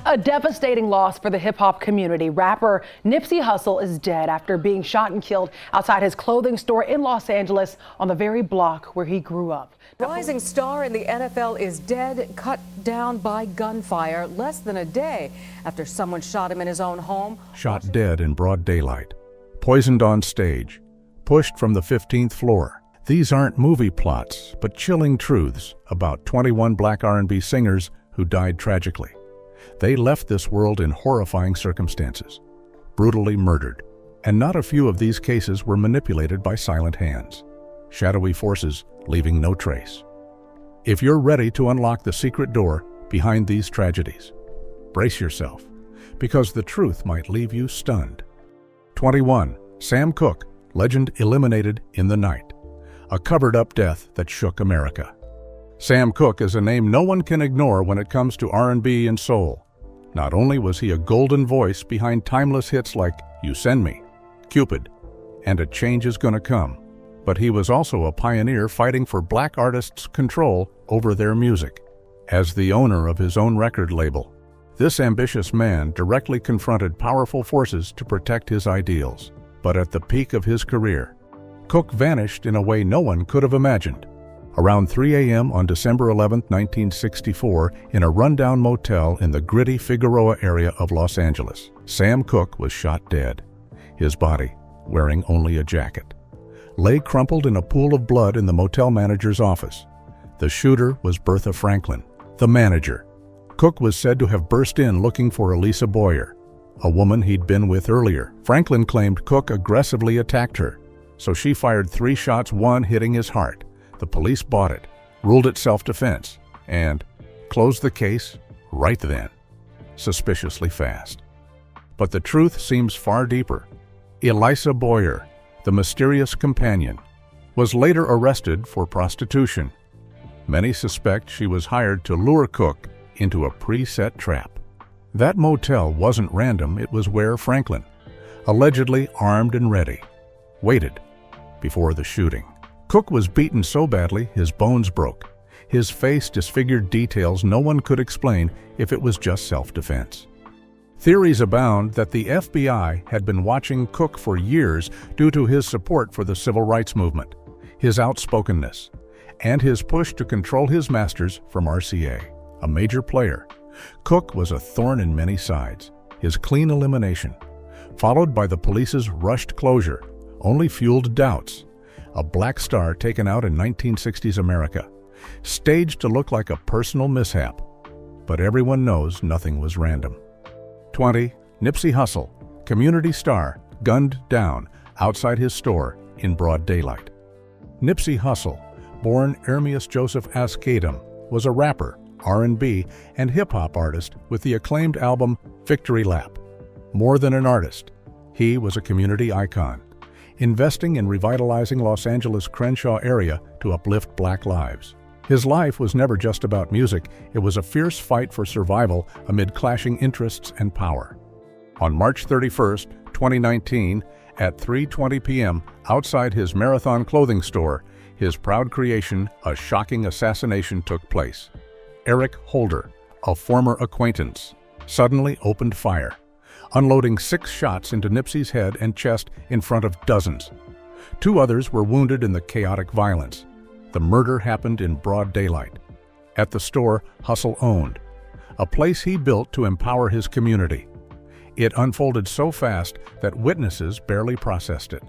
A devastating loss for the hip-hop community. Rapper Nipsey Hussle is dead after being shot and killed outside his clothing store in Los Angeles on the very block where he grew up. Rising star in the NFL is dead, cut down by gunfire less than a day after someone shot him in his own home. Shot dead in broad daylight. Poisoned on stage. Pushed from the 15th floor. These aren't movie plots, but chilling truths about 21 Black R&B singers who died tragically. They left this world in horrifying circumstances, brutally murdered, and not a few of these cases were manipulated by silent hands, shadowy forces leaving no trace. If you're ready to unlock the secret door behind these tragedies, brace yourself, because the truth might leave you stunned. 21. Sam Cooke, legend eliminated in the night. A covered-up death that shook America. Sam Cooke is a name no one can ignore when it comes to R&B and soul. Not only was he a golden voice behind timeless hits like You Send Me, Cupid, and A Change Is Gonna Come, but he was also a pioneer fighting for black artists' control over their music. As the owner of his own record label, this ambitious man directly confronted powerful forces to protect his ideals. But at the peak of his career, Cooke vanished in a way no one could have imagined. Around 3 a.m. on December 11, 1964, in a rundown motel in the gritty Figueroa area of Los Angeles, Sam Cooke was shot dead. His body, wearing only a jacket, lay crumpled in a pool of blood in the motel manager's office. The shooter was Bertha Franklin, the manager. Cooke was said to have burst in looking for Elisa Boyer, a woman he'd been with earlier. Franklin claimed Cooke aggressively attacked her, so she fired 3 shots, one hitting his heart. The police bought it, ruled it self-defense, and closed the case right then, suspiciously fast. But the truth seems far deeper. Elisa Boyer, the mysterious companion, was later arrested for prostitution. Many suspect she was hired to lure Cooke into a preset trap. That motel wasn't random, it was where Franklin, allegedly armed and ready, waited before the shooting. Cooke was beaten so badly his bones broke. His face disfigured details no one could explain if it was just self-defense. Theories abound that the FBI had been watching Cooke for years due to his support for the civil rights movement, his outspokenness, and his push to control his masters from RCA, a major player. Cooke was a thorn in many sides. His clean elimination, followed by the police's rushed closure, only fueled doubts. A black star taken out in 1960s America, staged to look like a personal mishap. But everyone knows nothing was random. 20. Nipsey Hussle, community star, gunned down outside his store in broad daylight. Nipsey Hussle, born Ermias Joseph Askedam, was a rapper, R&B, and hip-hop artist with the acclaimed album Victory Lap. More than an artist, he was a community icon, investing in revitalizing Los Angeles' Crenshaw area to uplift black lives. His life was never just about music, it was a fierce fight for survival amid clashing interests and power. On March 31, 2019, at 3:20 p.m., outside his Marathon clothing store, his proud creation, A Shocking Assassination, took place. Eric Holder, a former acquaintance, suddenly opened fire, unloading 6 shots into Nipsey's head and chest in front of dozens. 2 others were wounded in the chaotic violence. The murder happened in broad daylight, at the store Hussle owned, a place he built to empower his community. It unfolded so fast that witnesses barely processed it.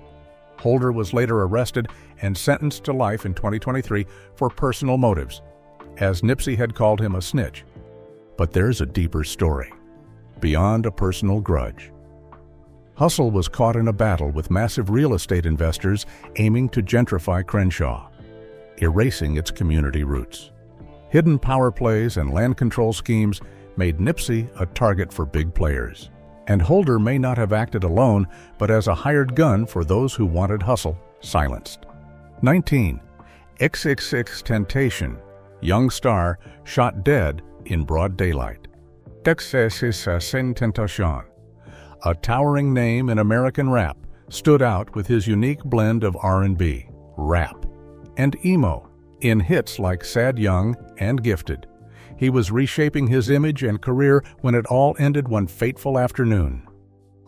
Holder was later arrested and sentenced to life in 2023 for personal motives, as Nipsey had called him a snitch. But there's a deeper story, beyond a personal grudge. Hussle was caught in a battle with massive real estate investors aiming to gentrify Crenshaw, erasing its community roots. Hidden power plays and land control schemes made Nipsey a target for big players. And Holder may not have acted alone, but as a hired gun for those who wanted Hussle silenced. 19. XXXTentacion, young star, shot dead in broad daylight. XXXTentacion, a towering name in American rap, stood out with his unique blend of R&B, rap, and emo in hits like Sad Young and Gifted. He was reshaping his image and career when it all ended one fateful afternoon.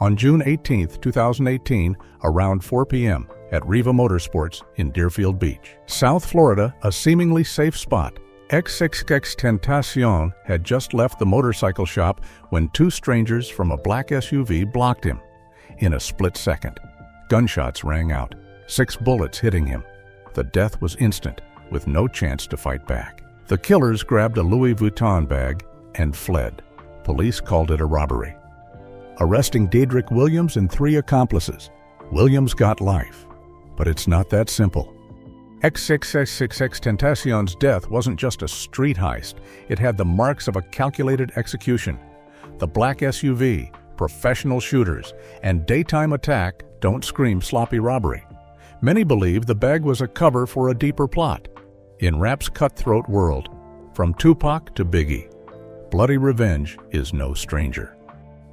On June 18, 2018, around 4 p.m., at Riva Motorsports in Deerfield Beach, South Florida, a seemingly safe spot, XXXTentacion had just left the motorcycle shop when two strangers from a black SUV blocked him. In a split second, gunshots rang out, 6 bullets hitting him. The death was instant, with no chance to fight back. The killers grabbed a Louis Vuitton bag and fled. Police called it a robbery, arresting Dedrick Williams and 3 accomplices. Williams got life, but it's not that simple. XXXTentacion's death wasn't just a street heist. It had the marks of a calculated execution. The black SUV, professional shooters, and daytime attack don't scream sloppy robbery. Many believe the bag was a cover for a deeper plot. In rap's cutthroat world, from Tupac to Biggie, bloody revenge is no stranger.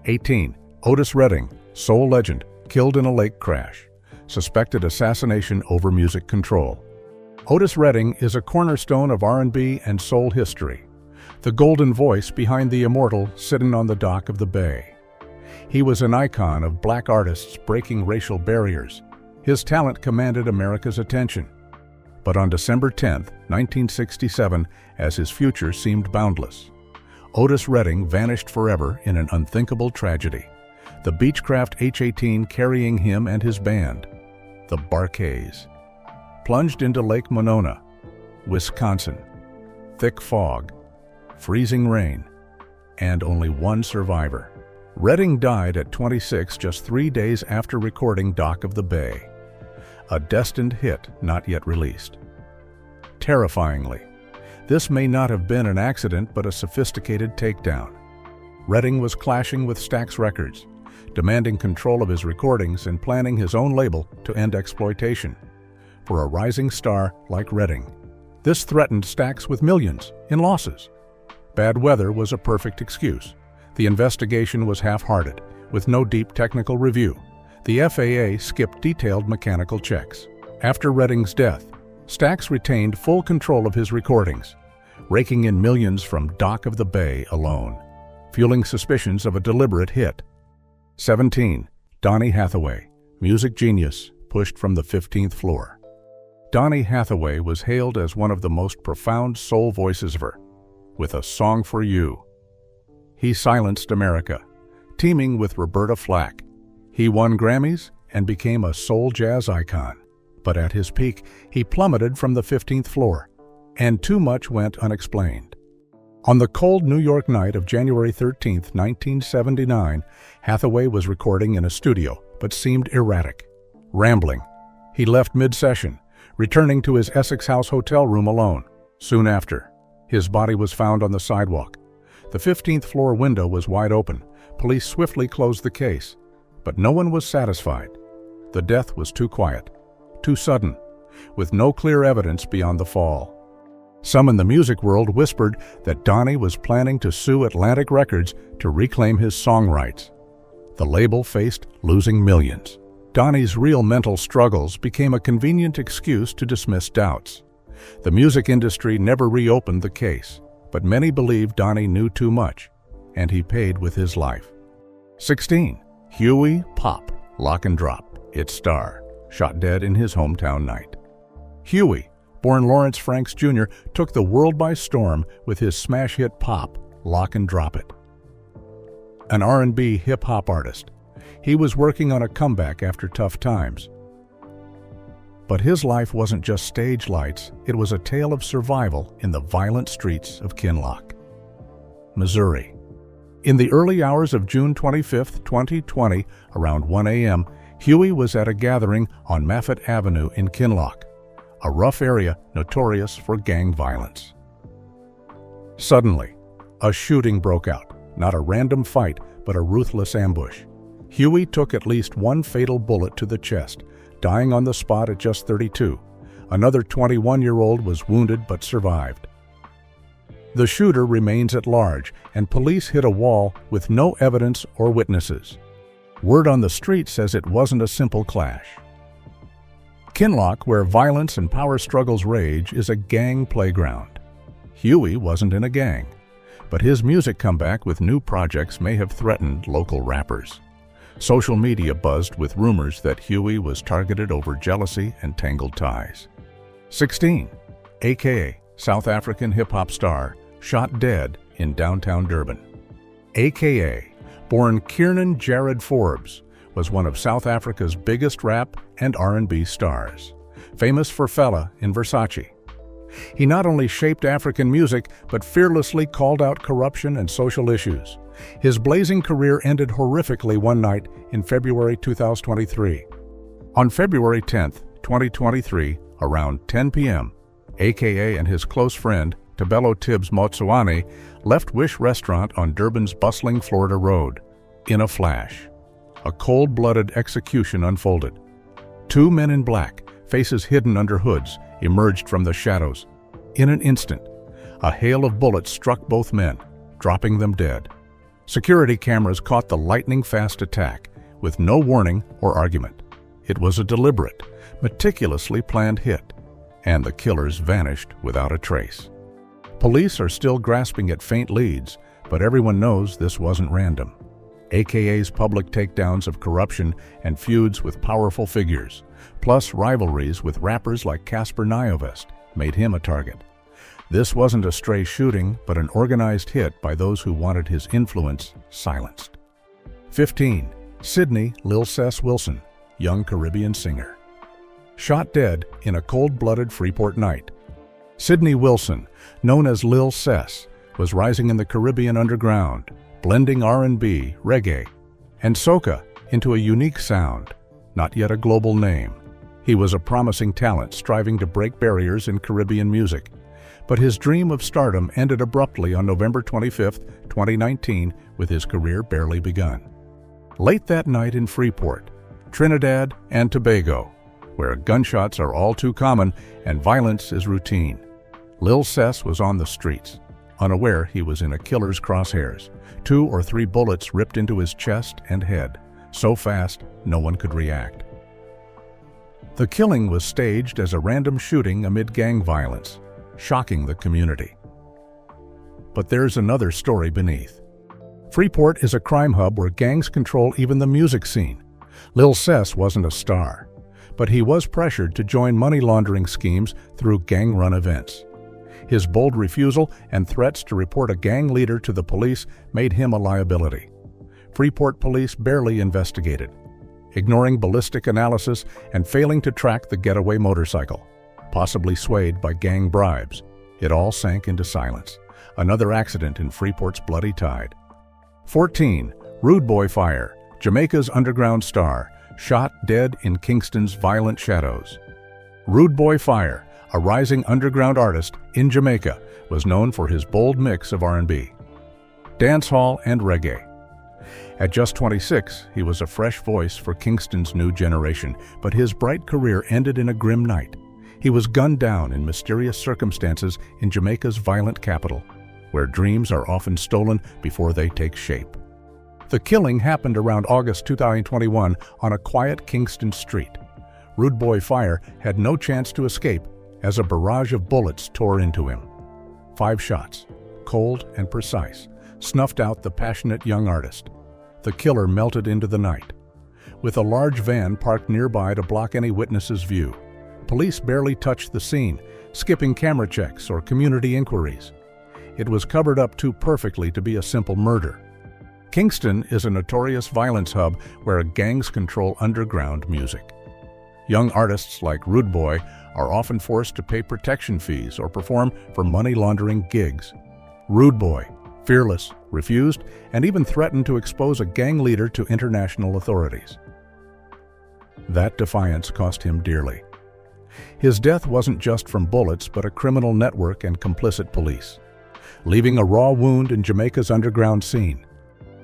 18. Otis Redding, soul legend, killed in a lake crash. Suspected assassination over music control. Otis Redding is a cornerstone of R&B and soul history, the golden voice behind the immortal sitting on the dock of the bay. He was an icon of black artists breaking racial barriers. His talent commanded America's attention. But on December 10, 1967, as his future seemed boundless, Otis Redding vanished forever in an unthinkable tragedy. The Beechcraft H-18 carrying him and his band, the Barkays, plunged into Lake Monona, Wisconsin. Thick fog, freezing rain, and only one survivor. Redding died at 26 just 3 days after recording Dock of the Bay, a destined hit not yet released. Terrifyingly, this may not have been an accident but a sophisticated takedown. Redding was clashing with Stax Records, demanding control of his recordings and planning his own label to end exploitation. For a rising star like Redding, this threatened Stax with millions in losses. Bad weather was a perfect excuse. The investigation was half-hearted, with no deep technical review. The FAA skipped detailed mechanical checks. After Redding's death, Stax retained full control of his recordings, raking in millions from Dock of the Bay alone, fueling suspicions of a deliberate hit. 17. Donny Hathaway, music genius, pushed from the 15th floor. Donny Hathaway was hailed as one of the most profound soul voices ever, with A Song for You. He silenced America, teaming with Roberta Flack. He won Grammys and became a soul jazz icon. But at his peak, he plummeted from the 15th floor, and too much went unexplained. On the cold New York night of January 13, 1979, Hathaway was recording in a studio, but seemed erratic, rambling. He left mid-session, returning to his Essex House hotel room alone. Soon after, his body was found on the sidewalk. The 15th floor window was wide open. Police swiftly closed the case, but no one was satisfied. The death was too quiet, too sudden, with no clear evidence beyond the fall. Some in the music world whispered that Donny was planning to sue Atlantic Records to reclaim his song rights. The label faced losing millions. Donny's real mental struggles became a convenient excuse to dismiss doubts. The music industry never reopened the case, but many believe Donny knew too much, and he paid with his life. 16. Huey Pop, Lock and Drop, its star, shot dead in his hometown night. Huey, born Lawrence Franks Jr., took the world by storm with his smash hit pop, Lock and Drop It. An R&B hip-hop artist, he was working on a comeback after tough times. But his life wasn't just stage lights, it was a tale of survival in the violent streets of Kinloch, Missouri. In the early hours of June 25, 2020, around 1 a.m., Huey was at a gathering on Maffett Avenue in Kinloch, a rough area notorious for gang violence. Suddenly, a shooting broke out, not a random fight, but a ruthless ambush. Huey took at least one fatal bullet to the chest, dying on the spot at just 32. Another 21-year-old was wounded but survived. The shooter remains at large, and police hit a wall with no evidence or witnesses. Word on the street says it wasn't a simple clash. Kinloch, where violence and power struggles rage, is a gang playground. Huey wasn't in a gang, But his music comeback with new projects may have threatened local rappers. Social media buzzed with rumors that Huey was targeted over jealousy and tangled ties. 16. AKA, South African hip-hop star, shot dead in downtown Durban. AKA, born Kiernan Jared Forbes, was one of South Africa's biggest rap and R&B stars, famous for Fella in Versace. He not only shaped African music, but fearlessly called out corruption and social issues. His blazing career ended horrifically one night in February 2023. On February 10, 2023, around 10 p.m., AKA and his close friend, Tabelo Tibbs Motsoane, left Wish Restaurant on Durban's bustling Florida Road. In a flash, a cold-blooded execution unfolded. Two men in black, faces hidden under hoods, emerged from the shadows. In an instant, a hail of bullets struck both men, dropping them dead. Security cameras caught the lightning-fast attack, with no warning or argument. It was a deliberate, meticulously planned hit, and the killers vanished without a trace. Police are still grasping at faint leads, but everyone knows this wasn't random. AKA's public takedowns of corruption and feuds with powerful figures, plus rivalries with rappers like Casper Nyovest, made him a target. This wasn't a stray shooting, but an organized hit by those who wanted his influence silenced. 15. Sydney Lil Cess Wilson, young Caribbean singer. Shot dead in a cold-blooded Freeport night. Sydney Wilson, known as Lil Cess, was rising in the Caribbean underground, blending R&B, reggae, and soca into a unique sound, not yet a global name. He was a promising talent striving to break barriers in Caribbean music, but his dream of stardom ended abruptly on November 25, 2019, with his career barely begun. Late that night in Freeport, Trinidad and Tobago, where gunshots are all too common and violence is routine, Lil Cess was on the streets, unaware he was in a killer's crosshairs. 2 or 3 bullets ripped into his chest and head, so fast no one could react. The killing was staged as a random shooting amid gang violence, shocking the community. But there's another story beneath. Freeport is a crime hub where gangs control even the music scene. Lil Cess wasn't a star, but he was pressured to join money laundering schemes through gang-run events. His bold refusal and threats to report a gang leader to the police made him a liability. Freeport police barely investigated, ignoring ballistic analysis and failing to track the getaway motorcycle. Possibly swayed by gang bribes, it all sank into silence. Another accident in Freeport's bloody tide. 14. Rude Boy Fire, Jamaica's underground star, shot dead in Kingston's violent shadows. Rude Boy Fire, a rising underground artist in Jamaica, was known for his bold mix of R&B, dancehall, and reggae. At just 26, he was a fresh voice for Kingston's new generation, but his bright career ended in a grim night. He was gunned down in mysterious circumstances in Jamaica's violent capital, where dreams are often stolen before they take shape. The killing happened around August 2021 on a quiet Kingston street. Rude Boy Fire had no chance to escape as a barrage of bullets tore into him. 5 shots, cold and precise, snuffed out the passionate young artist. The killer melted into the night. With a large van parked nearby to block any witness's view, police barely touched the scene, skipping camera checks or community inquiries. It was covered up too perfectly to be a simple murder. Kingston is a notorious violence hub where gangs control underground music. Young artists like Rude Boy are often forced to pay protection fees or perform for money laundering gigs. Rude Boy, fearless, refused, and even threatened to expose a gang leader to international authorities. That defiance cost him dearly. His death wasn't just from bullets, but a criminal network and complicit police, leaving a raw wound in Jamaica's underground scene.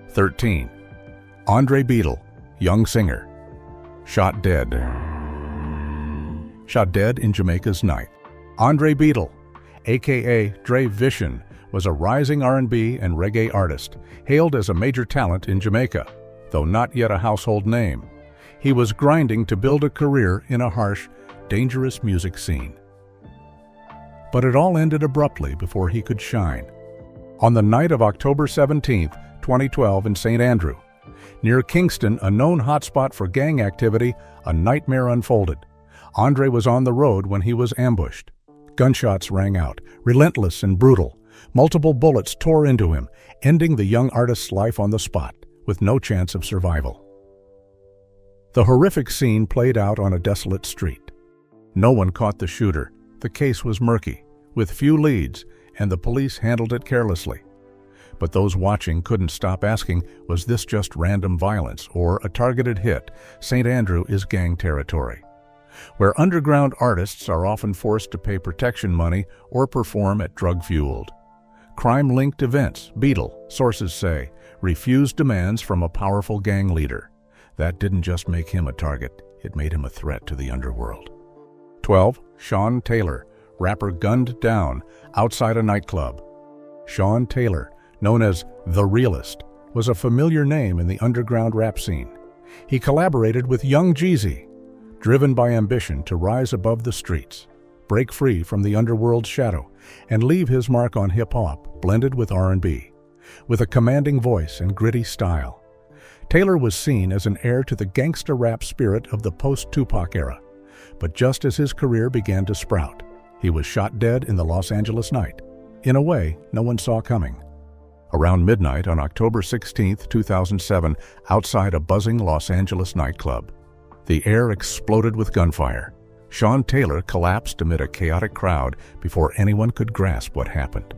13. Andre Beadle, young singer, shot dead in Jamaica's night. Andre Beadle, aka Dre Vision, was a rising R&B and reggae artist, hailed as a major talent in Jamaica, though not yet a household name. He was grinding to build a career in a harsh, dangerous music scene. But it all ended abruptly before he could shine. On the night of October 17, 2012 in St. Andrew, near Kingston, a known hotspot for gang activity, a nightmare unfolded. Andre was on the road when he was ambushed. Gunshots rang out, relentless and brutal. Multiple bullets tore into him, ending the young artist's life on the spot, with no chance of survival. The horrific scene played out on a desolate street. No one caught the shooter. The case was murky, with few leads, and the police handled it carelessly. But those watching couldn't stop asking, was this just random violence or a targeted hit? St. Andrew is gang territory, where underground artists are often forced to pay protection money or perform at drug-fueled, crime-linked events. Beetle, sources say, refused demands from a powerful gang leader. That didn't just make him a target, it made him a threat to the underworld. 12. Sean Taylor, rapper gunned down outside a nightclub. Sean Taylor, known as The Realist, was a familiar name in the underground rap scene. He collaborated with Young Jeezy, driven by ambition to rise above the streets, break free from the underworld's shadow, and leave his mark on hip-hop, blended with R&B. With a commanding voice and gritty style, Taylor was seen as an heir to the gangsta rap spirit of the post-Tupac era. But just as his career began to sprout, he was shot dead in the Los Angeles night, in a way no one saw coming. Around midnight on October 16, 2007, outside a buzzing Los Angeles nightclub, the air exploded with gunfire. Sean Taylor collapsed amid a chaotic crowd before anyone could grasp what happened.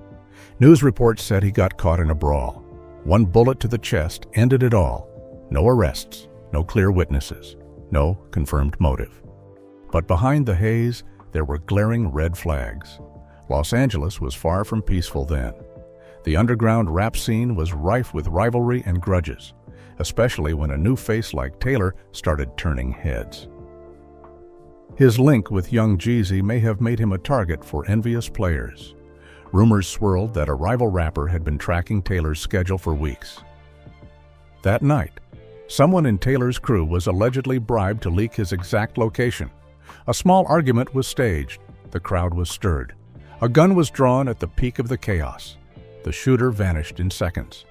News reports said he got caught in a brawl. One bullet to the chest ended it all. No arrests, no clear witnesses, no confirmed motive. But behind the haze, there were glaring red flags. Los Angeles was far from peaceful then. The underground rap scene was rife with rivalry and grudges, especially when a new face like Taylor started turning heads. His link with Young Jeezy may have made him a target for envious players. Rumors swirled that a rival rapper had been tracking Taylor's schedule for weeks. That night, someone in Taylor's crew was allegedly bribed to leak his exact location. A small argument was staged. The crowd was stirred. A gun was drawn at the peak of the chaos. The shooter vanished in seconds.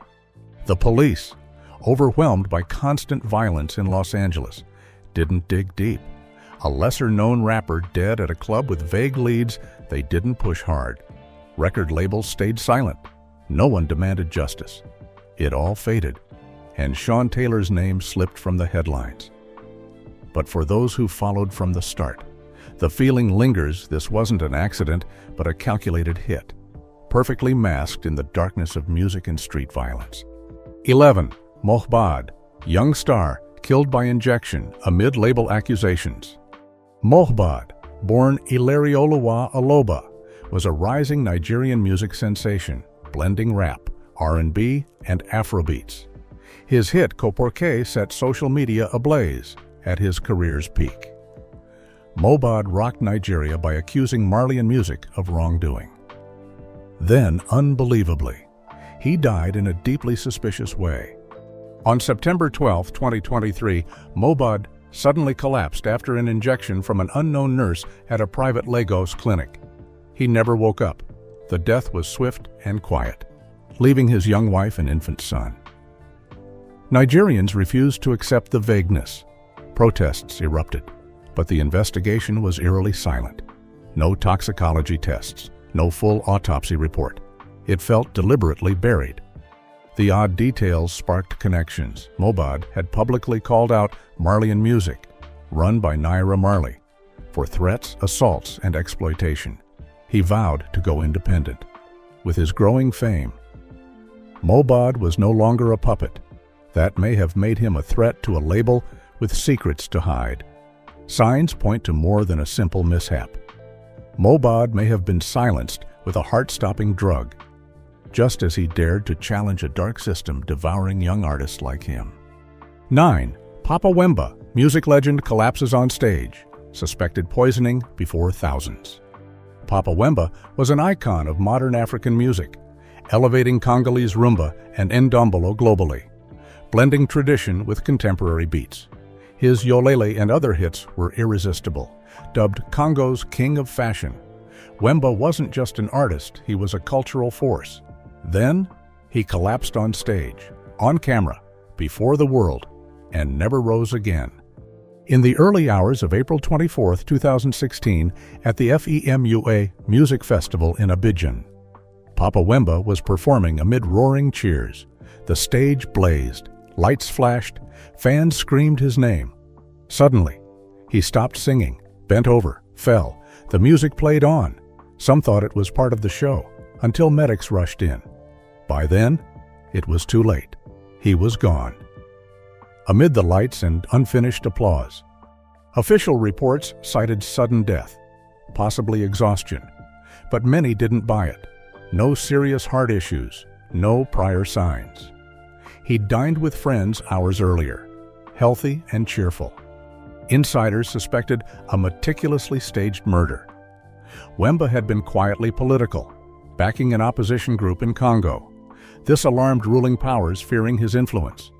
The police, overwhelmed by constant violence in Los Angeles, didn't dig deep. A lesser-known rapper dead at a club with vague leads, they didn't push hard. Record labels stayed silent. No one demanded justice. It all faded, and Sean Taylor's name slipped from the headlines. But for those who followed from the start, the feeling lingers this wasn't an accident, but a calculated hit, perfectly masked in the darkness of music and street violence. 11. Mohbad, young star, killed by injection amid label accusations. Mohbad, born Ilerioluwa Aloba, was a rising Nigerian music sensation, blending rap, R&B, and Afrobeats. His hit Koporke set social media ablaze at his career's peak. Mohbad rocked Nigeria by accusing Marleyan music of wrongdoing. Then, unbelievably, he died in a deeply suspicious way. On September 12, 2023, Mohbad suddenly collapsed after an injection from an unknown nurse at a private Lagos clinic. He never woke up. The death was swift and quiet, leaving his young wife and infant son. Nigerians refused to accept the vagueness. Protests erupted, but the investigation was eerily silent. No toxicology tests, no full autopsy report. It felt deliberately buried. The odd details sparked connections. Mohbad had publicly called out Marleyan music, run by Naira Marley, for threats, assaults, and exploitation. He vowed to go independent. With his growing fame, Mohbad was no longer a puppet. That may have made him a threat to a label with secrets to hide. Signs point to more than a simple mishap. Mohbad may have been silenced with a heart-stopping drug, just as he dared to challenge a dark system devouring young artists like him. 9. Papa Wemba, music legend, collapses on stage, suspected poisoning before thousands. Papa Wemba was an icon of modern African music, elevating Congolese rumba and ndombolo globally, blending tradition with contemporary beats. His Yolele and other hits were irresistible. Dubbed Congo's King of Fashion, Wemba wasn't just an artist, he was a cultural force. Then, he collapsed on stage, on camera, before the world, and never rose again. In the early hours of April 24, 2016, at the FEMUA Music Festival in Abidjan, Papa Wemba was performing amid roaring cheers. The stage blazed, lights flashed, fans screamed his name. Suddenly, he stopped singing, bent over, fell. The music played on. Some thought it was part of the show, until medics rushed in. By then, it was too late. He was gone. Amid the lights and unfinished applause, official reports cited sudden death, possibly exhaustion, but many didn't buy it. No serious heart issues, no prior signs. He dined with friends hours earlier, healthy and cheerful. Insiders suspected a meticulously staged murder. Wemba had been quietly political, backing an opposition group in Congo. This alarmed ruling powers, fearing his influence.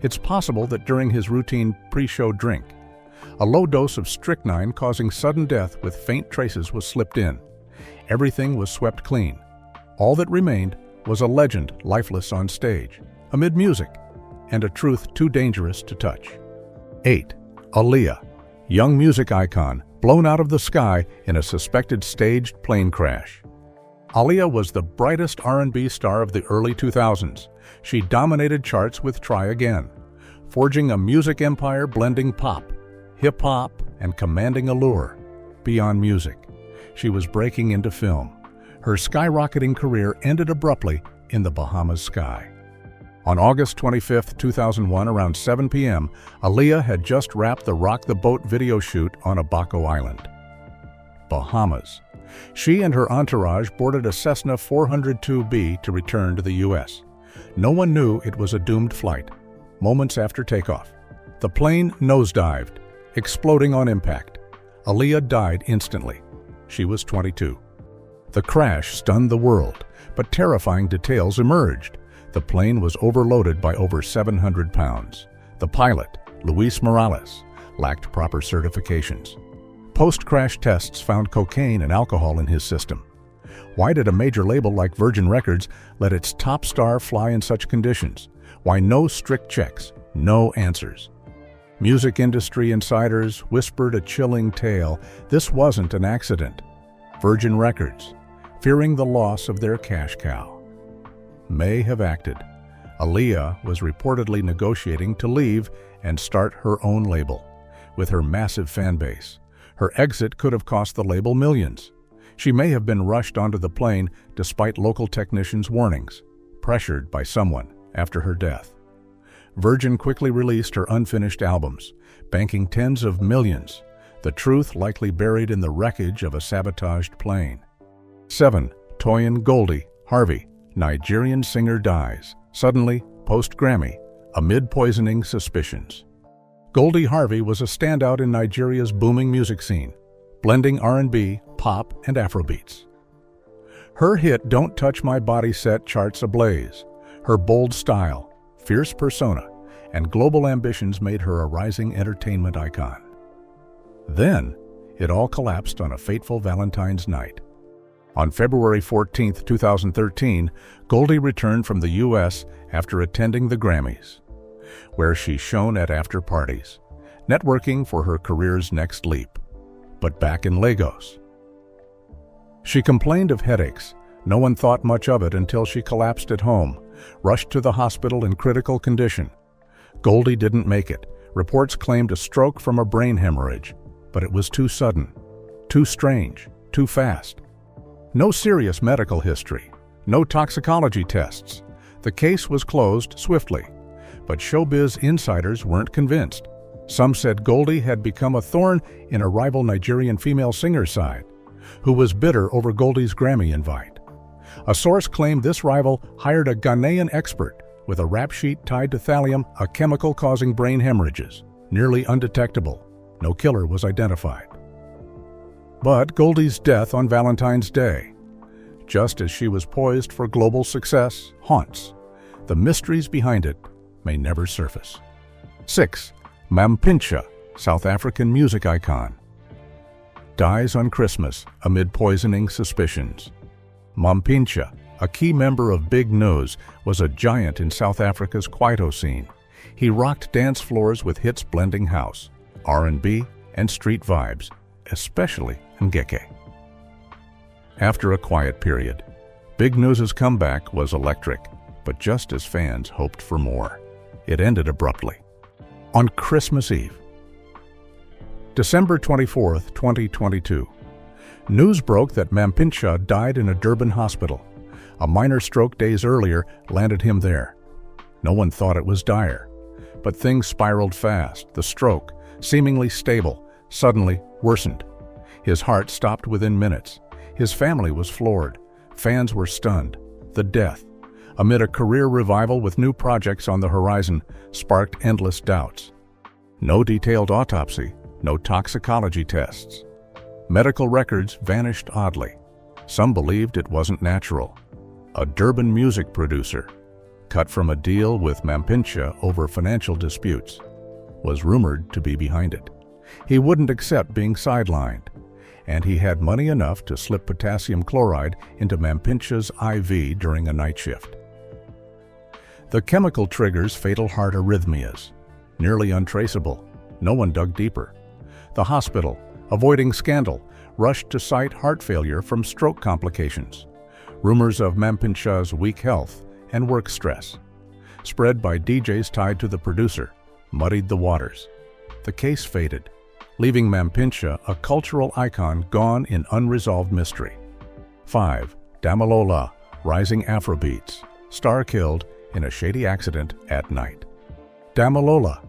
It's possible that during his routine pre-show drink, a low dose of strychnine causing sudden death with faint traces was slipped in. Everything was swept clean. All that remained was a legend lifeless on stage, amid music, and a truth too dangerous to touch. 8. Aaliyah, young music icon, blown out of the sky in a suspected staged plane crash. Aaliyah was the brightest R&B star of the early 2000s. She dominated charts with Try Again, forging a music empire blending pop, hip-hop, and commanding allure. Beyond music, she was breaking into film. Her skyrocketing career ended abruptly in the Bahamas sky. On August 25, 2001, around 7 p.m., Aaliyah had just wrapped the Rock the Boat video shoot on Abaco Island, Bahamas. She and her entourage boarded a Cessna 402B to return to the U.S. No one knew it was a doomed flight. Moments after takeoff, the plane nosedived, exploding on impact. Aaliyah died instantly. She was 22. The crash stunned the world, but terrifying details emerged. The plane was overloaded by over 700 pounds. The pilot, Luis Morales, lacked proper certifications. Post-crash tests found cocaine and alcohol in his system. Why did a major label like Virgin Records let its top star fly in such conditions? Why no strict checks, no answers? Music industry insiders whispered a chilling tale. This wasn't an accident. Virgin Records, fearing the loss of their cash cow, may have acted. Aaliyah was reportedly negotiating to leave and start her own label. With her massive fan base, her exit could have cost the label millions. She may have been rushed onto the plane despite local technicians' warnings, pressured by someone after her death. Virgin quickly released her unfinished albums, banking tens of millions, the truth likely buried in the wreckage of a sabotaged plane. 7. Toyin Goldie Harvey, Nigerian singer, dies, suddenly, post-Grammy, amid poisoning suspicions. Goldie Harvey was a standout in Nigeria's booming music scene, blending R&B, pop, and Afrobeats. Her hit Don't Touch My Body set charts ablaze. Her bold style, fierce persona, and global ambitions made her a rising entertainment icon. Then, it all collapsed on a fateful Valentine's night. On February 14, 2013, Goldie returned from the U.S. after attending the Grammys, where she shone at after-parties, networking for her career's next leap. But back in Lagos, she complained of headaches. No one thought much of it until she collapsed at home, rushed to the hospital in critical condition. Goldie didn't make it. Reports claimed a stroke from a brain hemorrhage, but it was too sudden, too strange, too fast. No serious medical history, no toxicology tests. The case was closed swiftly, but showbiz insiders weren't convinced. Some said Goldie had become a thorn in a rival Nigerian female singer's side, who was bitter over Goldie's Grammy invite. A source claimed this rival hired a Ghanaian expert with a rap sheet tied to thallium, a chemical causing brain hemorrhages, nearly undetectable. No killer was identified. But Goldie's death on Valentine's Day, just as she was poised for global success, haunts. The mysteries behind it may never surface. 6. Mampintsha, South African music icon, dies on Christmas amid poisoning suspicions. Mampintsha, a key member of Big Nose, was a giant in South Africa's Kwaito scene. He rocked dance floors with hits blending house, R&B, and street vibes, especially Ngeke. After a quiet period, Big Nose's comeback was electric, but just as fans hoped for more. It ended abruptly. On Christmas Eve, December 24, 2022, news broke that Mampintsha died in a Durban hospital. A minor stroke days earlier landed him there. No one thought it was dire, but things spiraled fast. The stroke, seemingly stable, suddenly worsened. His heart stopped within minutes. His family was floored. Fans were stunned. The death, amid a career revival with new projects on the horizon, sparked endless doubts. No detailed autopsy, no toxicology tests. Medical records vanished oddly. Some believed it wasn't natural. A Durban music producer, cut from a deal with Mampintsha over financial disputes, was rumored to be behind it. He wouldn't accept being sidelined, and he had money enough to slip potassium chloride into Mampintsha's IV during a night shift. The chemical triggers fatal heart arrhythmias. Nearly untraceable, no one dug deeper. The hospital, avoiding scandal, rushed to cite heart failure from stroke complications. Rumors of Mampintsha's weak health and work stress, spread by DJs tied to the producer, muddied the waters. The case faded, leaving Mampintsha a cultural icon gone in unresolved mystery. 5. Damilola, rising Afrobeats, star killed in a shady accident at night. Damilola,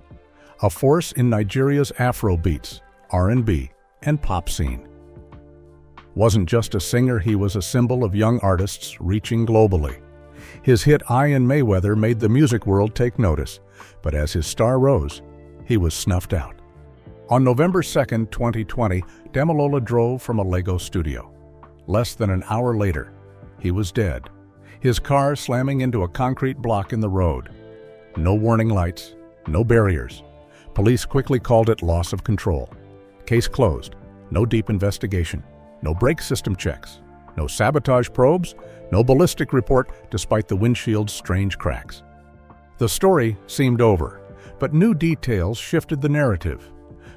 a force in Nigeria's Afrobeats, R&B, and pop scene. Wasn't just a singer, he was a symbol of young artists reaching globally. His hit I and Mayweather made the music world take notice, but as his star rose, he was snuffed out. On November 2, 2020, Damilola drove from a Lagos studio. Less than an hour later, he was dead, his car slamming into a concrete block in the road. No warning lights, no barriers. Police quickly called it loss of control. Case closed. No deep investigation. No brake system checks. No sabotage probes. No ballistic report despite the windshield's strange cracks. The story seemed over, but new details shifted the narrative.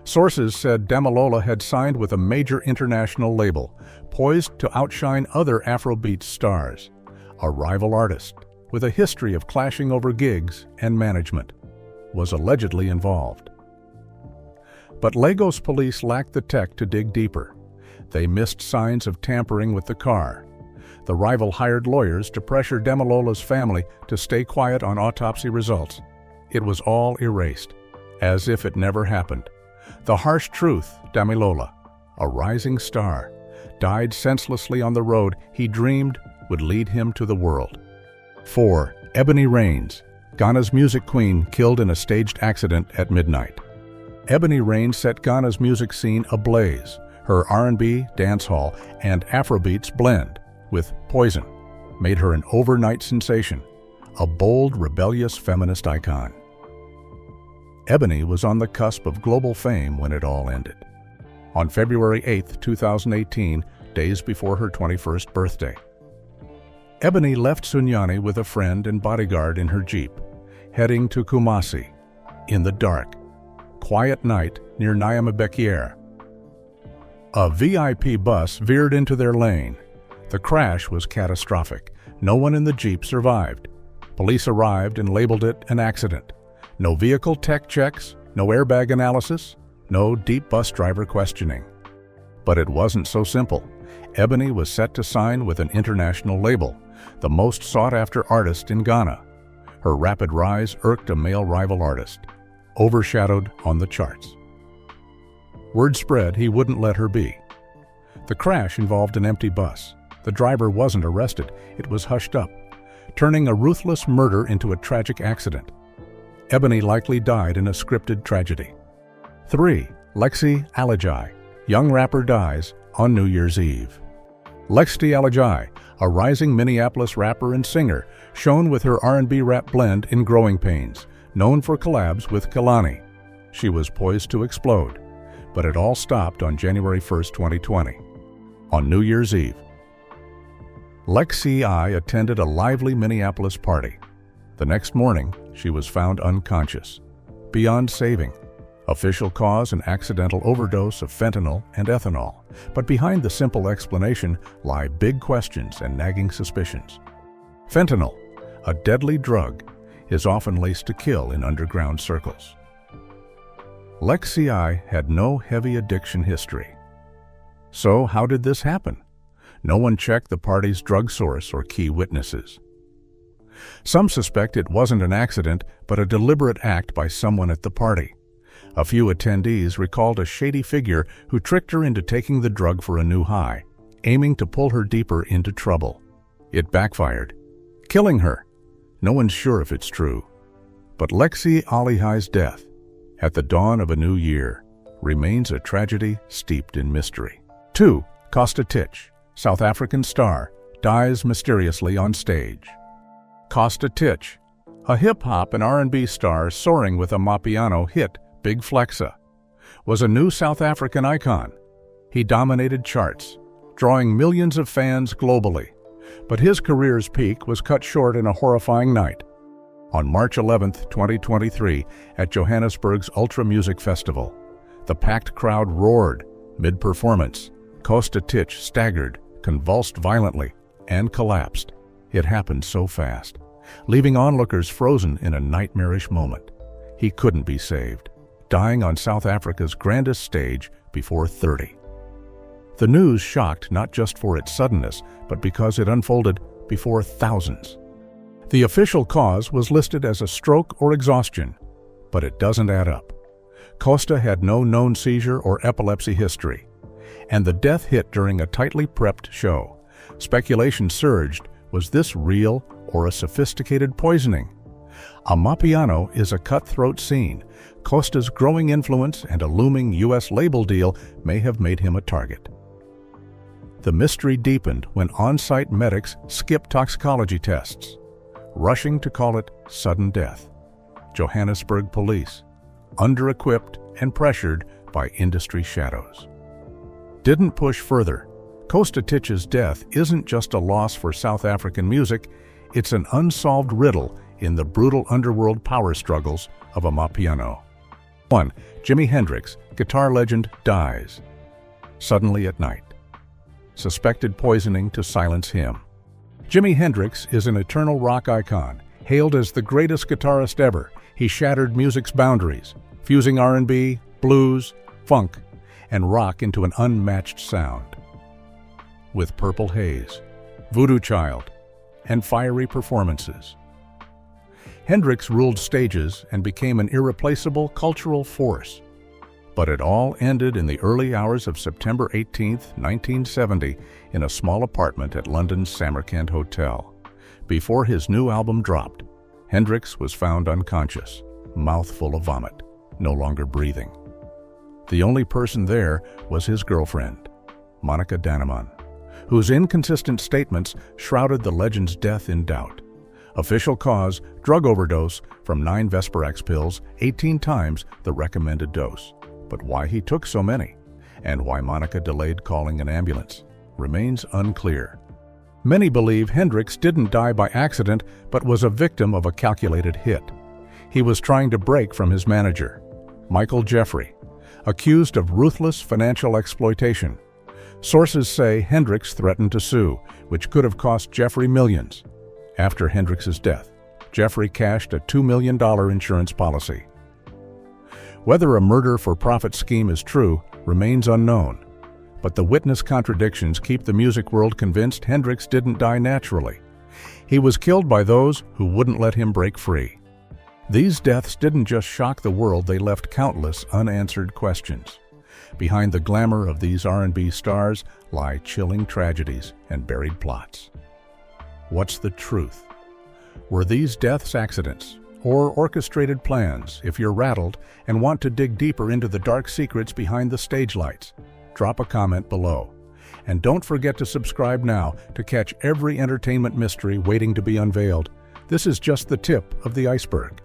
Sources said Damilola had signed with a major international label, poised to outshine other Afrobeat stars. A rival artist, with a history of clashing over gigs and management, was allegedly involved. But Lagos police lacked the tech to dig deeper. They missed signs of tampering with the car. The rival hired lawyers to pressure Damilola's family to stay quiet on autopsy results. It was all erased, as if it never happened. The harsh truth: Damilola, a rising star, died senselessly on the road he dreamed would lead him to the world. 4. Ebony Reigns, Ghana's music queen, killed in a staged accident at midnight. Ebony Reigns set Ghana's music scene ablaze. Her R&B, dancehall, and Afrobeats blend with Poison made her an overnight sensation, a bold, rebellious feminist icon. Ebony was on the cusp of global fame when it all ended. On February 8, 2018, days before her 21st birthday, Ebony left Sunyani with a friend and bodyguard in her Jeep, heading to Kumasi, in the dark, quiet night near Nyamabekiere. A VIP bus veered into their lane. The crash was catastrophic. No one in the Jeep survived. Police arrived and labeled it an accident. No vehicle tech checks, no airbag analysis, no deep bus driver questioning. But it wasn't so simple. Ebony was set to sign with an international label, the most sought-after artist in Ghana. Her rapid rise irked a male rival artist, overshadowed on the charts. Word spread he wouldn't let her be. The crash involved an empty bus. The driver wasn't arrested, it was hushed up, turning a ruthless murder into a tragic accident. Ebony likely died in a scripted tragedy. 3. Lexi Alajai, young rapper, dies on New Year's Eve. Lexi Alajai, a rising Minneapolis rapper and singer, shone with her R&B rap blend in Growing Pains, known for collabs with Kehlani. She was poised to explode, but it all stopped on January 1, 2020, on New Year's Eve. Lexi I attended a lively Minneapolis party. The next morning, she was found unconscious, beyond saving. Official cause: an accidental overdose of fentanyl and ethanol. But behind the simple explanation lie big questions and nagging suspicions. Fentanyl, a deadly drug, is often laced to kill in underground circles. Lexi I had no heavy addiction history. So how did this happen? No one checked the party's drug source or key witnesses. Some suspect it wasn't an accident, but a deliberate act by someone at the party. A few attendees recalled a shady figure who tricked her into taking the drug for a new high, aiming to pull her deeper into trouble. It backfired, killing her. No one's sure if it's true. But Lexi Alihai's death, at the dawn of a new year, remains a tragedy steeped in mystery. 2. Kosta Titch, South African star, dies mysteriously on stage. Kosta Titch, a hip-hop and R&B star soaring with a Mapiano hit, Big Flexa, was a new South African icon. He dominated charts, drawing millions of fans globally. But his career's peak was cut short in a horrifying night. On March 11, 2023, at Johannesburg's Ultra Music Festival, the packed crowd roared. Mid-performance, Kosta Titch staggered, convulsed violently, and collapsed. It happened so fast, leaving onlookers frozen in a nightmarish moment. He couldn't be saved, dying on South Africa's grandest stage before 30. The news shocked not just for its suddenness, but because it unfolded before thousands. The official cause was listed as a stroke or exhaustion, but it doesn't add up. Kosta had no known seizure or epilepsy history, and the death hit during a tightly prepped show. Speculation surged: was this real or a sophisticated poisoning? Amapiano is a cutthroat scene. Kosta's growing influence and a looming U.S. label deal may have made him a target. The mystery deepened when on-site medics skipped toxicology tests, rushing to call it sudden death. Johannesburg police, under-equipped and pressured by industry shadows, didn't push further. Kosta Titch's death isn't just a loss for South African music, it's an unsolved riddle in the brutal underworld power struggles of Amapiano. 1. Jimi Hendrix, guitar legend, dies suddenly at night. Suspected poisoning to silence him. Jimi Hendrix is an eternal rock icon, hailed as the greatest guitarist ever. He shattered music's boundaries, fusing R&B, blues, funk, and rock into an unmatched sound. With Purple Haze, Voodoo Child, and fiery performances, Hendrix ruled stages and became an irreplaceable cultural force. But it all ended in the early hours of September 18, 1970, in a small apartment at London's Samarkand Hotel. Before his new album dropped, Hendrix was found unconscious, mouth full of vomit, no longer breathing. The only person there was his girlfriend, Monica Dannemann, whose inconsistent statements shrouded the legend's death in doubt. Official cause: drug overdose from 9 Vesparax pills, 18 times the recommended dose. But why he took so many, and why Monica delayed calling an ambulance, remains unclear. Many believe Hendrix didn't die by accident, but was a victim of a calculated hit. He was trying to break from his manager, Michael Jeffrey, accused of ruthless financial exploitation. Sources say Hendrix threatened to sue, which could have cost Jeffrey millions. After Hendrix's death, Jeffrey cashed a $2 million insurance policy. Whether a murder-for-profit scheme is true remains unknown, but the witness contradictions keep the music world convinced Hendrix didn't die naturally. He was killed by those who wouldn't let him break free. These deaths didn't just shock the world, they left countless unanswered questions. Behind the glamour of these R&B stars lie chilling tragedies and buried plots. What's the truth? Were these deaths accidents or orchestrated plans? If you're rattled and want to dig deeper into the dark secrets behind the stage lights, drop a comment below. And don't forget to subscribe now to catch every entertainment mystery waiting to be unveiled. This is just the tip of the iceberg.